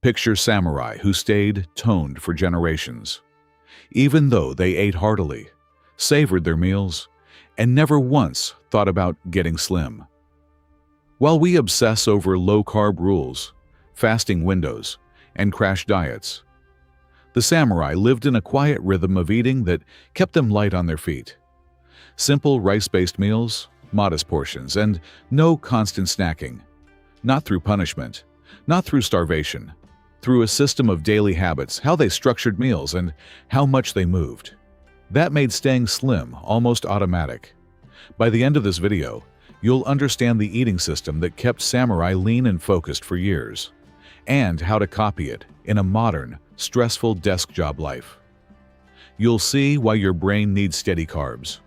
Picture samurai who stayed toned for generations, even though they ate heartily, savored their meals, and never once thought about getting slim. While we obsess over low-carb rules, fasting windows, and crash diets, the samurai lived in a quiet rhythm of eating that kept them light on their feet. Simple rice-based meals, modest portions, and no constant snacking. Not through punishment, not through starvation, through a system of daily habits, how they structured meals and how much they moved. That made staying slim almost automatic. By the end of this video, you'll understand the eating system that kept samurai lean and focused for years, and how to copy it in a modern, stressful desk job life. You'll see why your brain needs steady carbs,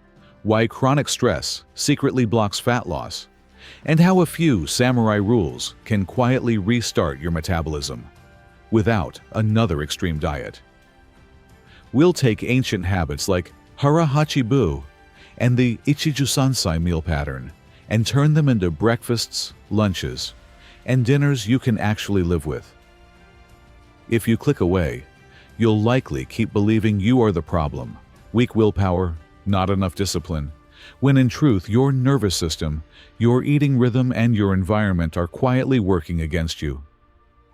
why chronic stress secretly blocks fat loss, and how a few samurai rules can quietly restart your metabolism without another extreme diet. We'll take ancient habits like hara hachi bu and the ichiju-sansai meal pattern and turn them into breakfasts, lunches, and dinners you can actually live with. If you click away, you'll likely keep believing you are the problem, weak willpower, not enough discipline, when in truth your nervous system, your eating rhythm, and your environment are quietly working against you.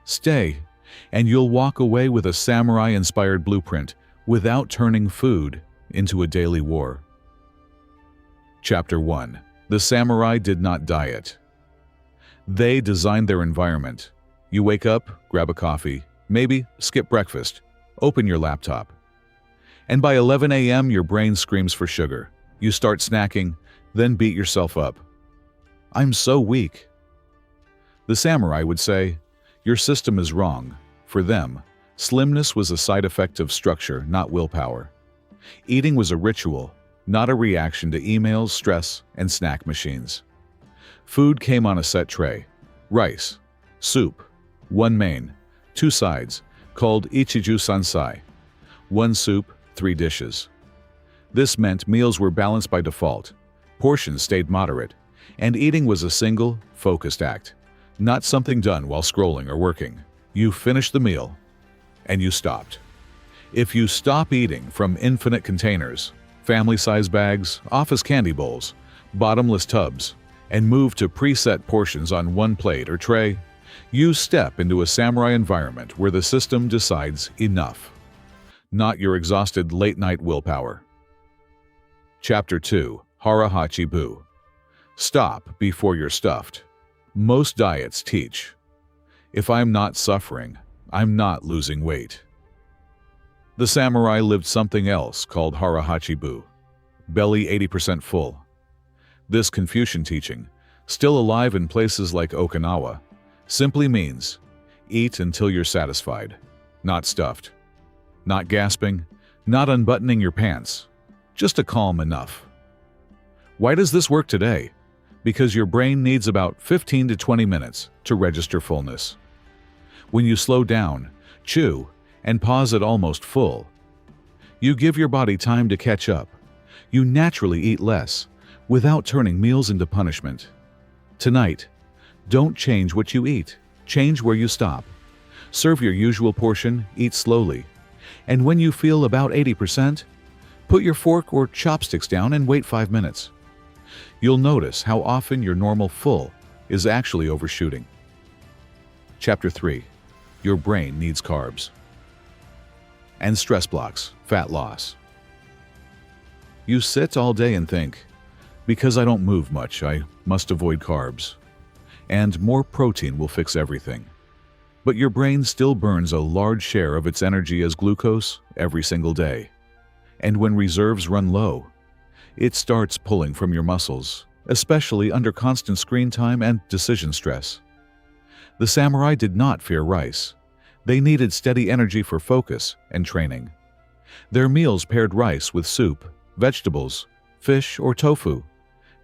Stay, and you'll walk away with a samurai-inspired blueprint without turning food into a daily war. Chapter 1. The samurai did not diet. They designed their environment. You wake up, grab a coffee, maybe skip breakfast, open your laptop. And by 11 a.m. your brain screams for sugar. You start snacking, then beat yourself up. I'm so weak. The samurai would say, your system is wrong. For them, slimness was a side effect of structure, not willpower. Eating was a ritual, not a reaction to emails, stress, and snack machines. Food came on a set tray. Rice, soup, one main, two sides, called ichiju-sansai. One soup, 3 dishes. This meant meals were balanced by default, portions stayed moderate, and eating was a single, focused act, not something done while scrolling or working. You finished the meal, and you stopped. If you stop eating from infinite containers, family-size bags, office candy bowls, bottomless tubs, and move to preset portions on one plate or tray, you step into a samurai environment where the system decides enough, not your exhausted late-night willpower. Chapter 2. Hara hachi bu. Stop before you're stuffed. Most diets teach, if I'm not suffering, I'm not losing weight. The samurai lived something else called hara hachi bu, belly 80% full. This Confucian teaching, still alive in places like Okinawa, simply means eat until you're satisfied, not stuffed, not gasping, not unbuttoning your pants, just a calm enough. Why does this work today? Because your brain needs about 15 to 20 minutes to register fullness. When you slow down, chew, and pause at almost full, you give your body time to catch up. You naturally eat less, without turning meals into punishment. Tonight, don't change what you eat, change where you stop. Serve your usual portion, eat slowly, and when you feel about 80%, put your fork or chopsticks down and wait 5 minutes. You'll notice how often your normal full is actually overshooting. Chapter 3. Your brain needs carbs. And stress blocks, fat loss. You sit all day and think, because I don't move much, I must avoid carbs. And more protein will fix everything. But your brain still burns a large share of its energy as glucose every single day. And when reserves run low, it starts pulling from your muscles, especially under constant screen time and decision stress. The samurai did not fear rice. They needed steady energy for focus and training. Their meals paired rice with soup, vegetables, fish, or tofu.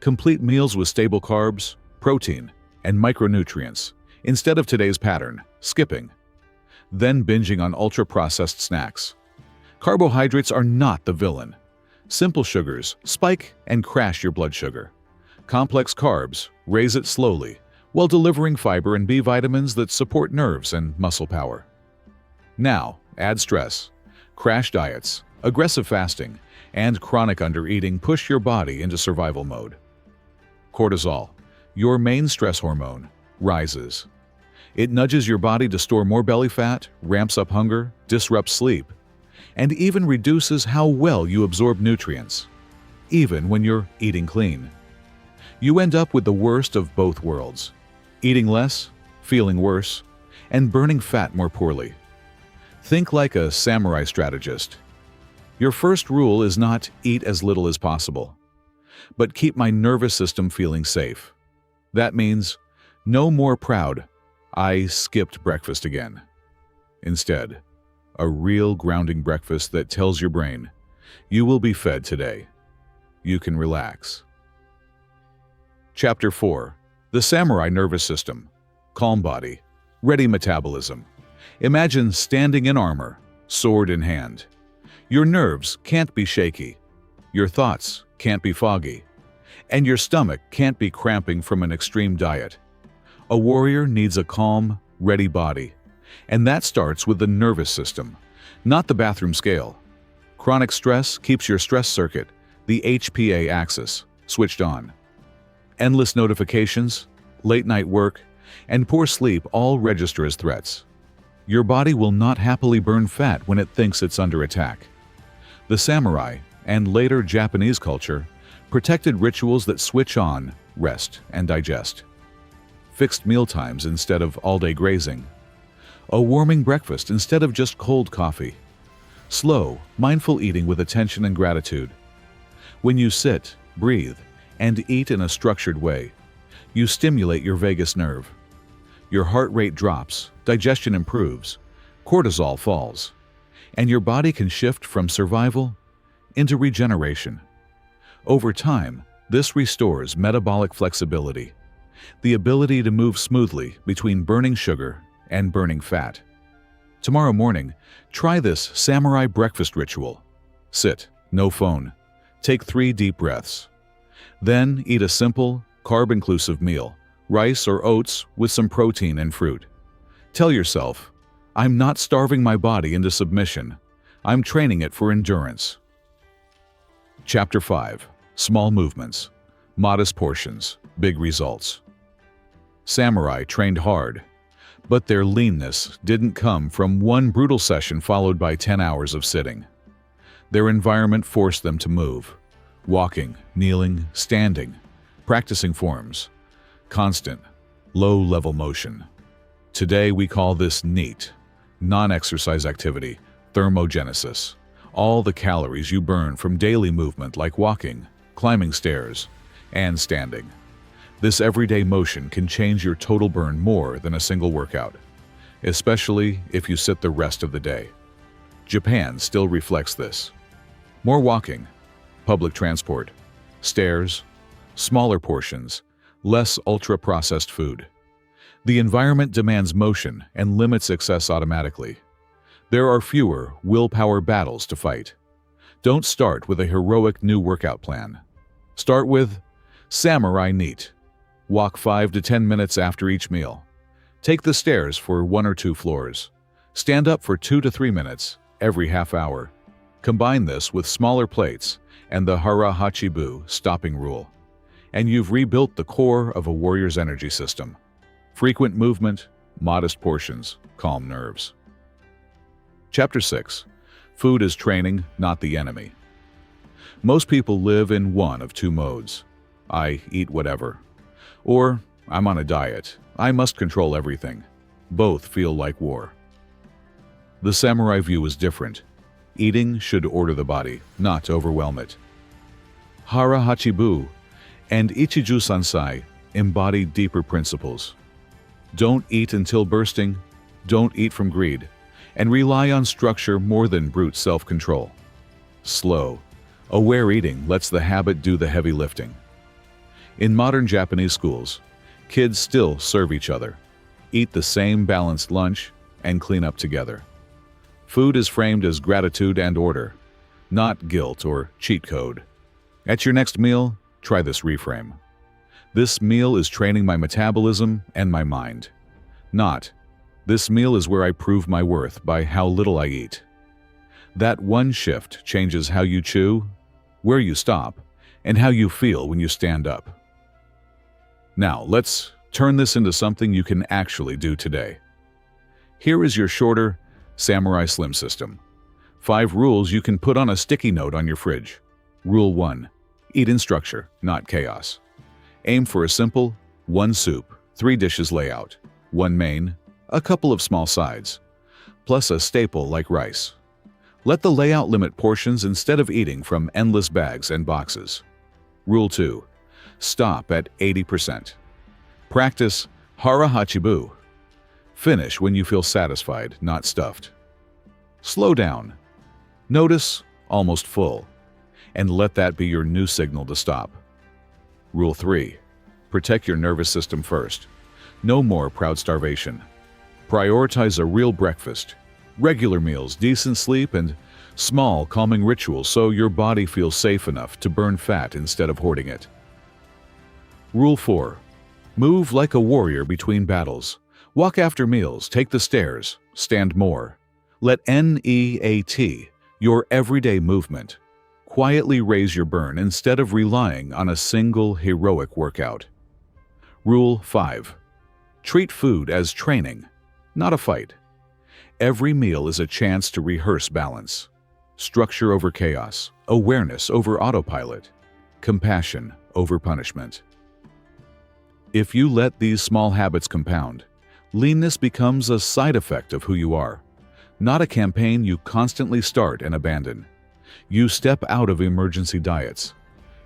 Complete meals with stable carbs, protein, and micronutrients, instead of today's pattern, skipping. Then binging on ultra-processed snacks. Carbohydrates are not the villain. Simple sugars spike and crash your blood sugar. Complex carbs raise it slowly, while delivering fiber and B vitamins that support nerves and muscle power. Now, add stress. Crash diets, aggressive fasting, and chronic undereating push your body into survival mode. Cortisol, your main stress hormone, rises. It nudges your body to store more belly fat, ramps up hunger, disrupts sleep, and even reduces how well you absorb nutrients, even when you're eating clean. You end up with the worst of both worlds: eating less, feeling worse, and burning fat more poorly. Think like a samurai strategist. Your first rule is not eat as little as possible, but keep my nervous system feeling safe. That means no more proud, I skipped breakfast again. Instead, a real grounding breakfast that tells your brain, you will be fed today. You can relax. Chapter 4. The Samurai Nervous System. Calm body. Ready metabolism. Imagine standing in armor, sword in hand. Your nerves can't be shaky. Your thoughts can't be foggy. And your stomach can't be cramping from an extreme diet. A warrior needs a calm, ready body. And that starts with the nervous system, not the bathroom scale. Chronic stress keeps your stress circuit, the HPA axis, switched on. Endless notifications, late-night work, and poor sleep all register as threats. Your body will not happily burn fat when it thinks it's under attack. The samurai, and later Japanese culture, protected rituals that switch on, rest, and digest. Fixed meal times instead of all-day grazing. A warming breakfast instead of just cold coffee. Slow, mindful eating with attention and gratitude. When you sit, breathe, and eat in a structured way, you stimulate your vagus nerve. Your heart rate drops, digestion improves, cortisol falls, and your body can shift from survival into regeneration. Over time, this restores metabolic flexibility, the ability to move smoothly between burning sugar and burning fat. Tomorrow morning, try this samurai breakfast ritual. Sit, no phone. Take 3 deep breaths. Then eat a simple, carb-inclusive meal, rice or oats with some protein and fruit. Tell yourself, I'm not starving my body into submission. I'm training it for endurance. Chapter 5. Small movements. Modest portions. Big results. Samurai trained hard, but their leanness didn't come from one brutal session followed by 10 hours of sitting. Their environment forced them to move. Walking, kneeling, standing, practicing forms. Constant, low-level motion. Today we call this NEAT, non-exercise activity, thermogenesis. All the calories you burn from daily movement like walking, climbing stairs, and standing. This everyday motion can change your total burn more than a single workout, especially if you sit the rest of the day. Japan still reflects this. More walking, public transport, stairs, smaller portions, less ultra-processed food. The environment demands motion and limits excess automatically. There are fewer willpower battles to fight. Don't start with a heroic new workout plan. Start with Samurai NEAT. Walk 5 to 10 minutes after each meal. Take the stairs for 1 or 2 floors. Stand up for 2 to 3 minutes every half hour. Combine this with smaller plates and the Hara Hachibu stopping rule, and you've rebuilt the core of a warrior's energy system. Frequent movement, modest portions, calm nerves. Chapter 6. Food is training, not the enemy. Most people live in one of 2 modes. I eat whatever. Or, I'm on a diet. I must control everything. Both feel like war. The samurai view is different. Eating should order the body, not overwhelm it. Hara Hachibu and Ichiju Sansai embody deeper principles. Don't eat until bursting, don't eat from greed, and rely on structure more than brute self-control. Slow, aware eating lets the habit do the heavy lifting. In modern Japanese schools, kids still serve each other, eat the same balanced lunch, and clean up together. Food is framed as gratitude and order, not guilt or cheat code. At your next meal, try this reframe. This meal is training my metabolism and my mind. Not, This meal is where I prove my worth by how little I eat. That one shift changes how you chew, where you stop, and how you feel when you stand up. Now, let's turn this into something you can actually do today. Here is your shorter Samurai Slim system. 5 rules you can put on a sticky note on your fridge. Rule 1. Eat in structure, not chaos. Aim for a simple 1 soup, 3 dishes layout, 1 main, a couple of small sides, plus a staple like rice. Let the layout limit portions instead of eating from endless bags and boxes. Rule 2. Stop at 80%. Practice hara hachibu. Finish when you feel satisfied, not stuffed. Slow down. Notice almost full, and let that be your new signal to stop. Rule 3. Protect your nervous system first. No more proud starvation. Prioritize a real breakfast, regular meals, decent sleep, and small, calming rituals so your body feels safe enough to burn fat instead of hoarding it. Rule 4. Move like a warrior between battles. Walk after meals, take the stairs, stand more. Let NEAT, your everyday movement, quietly raise your burn instead of relying on a single heroic workout. Rule 5. Treat food as training, not a fight. Every meal is a chance to rehearse balance. Structure over chaos, awareness over autopilot, compassion over punishment. If you let these small habits compound, leanness becomes a side effect of who you are, not a campaign you constantly start and abandon. You step out of emergency diets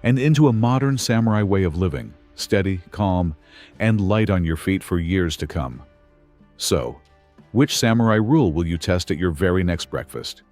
and into a modern samurai way of living, steady, calm, and light on your feet for years to come. So, which samurai rule will you test at your very next breakfast?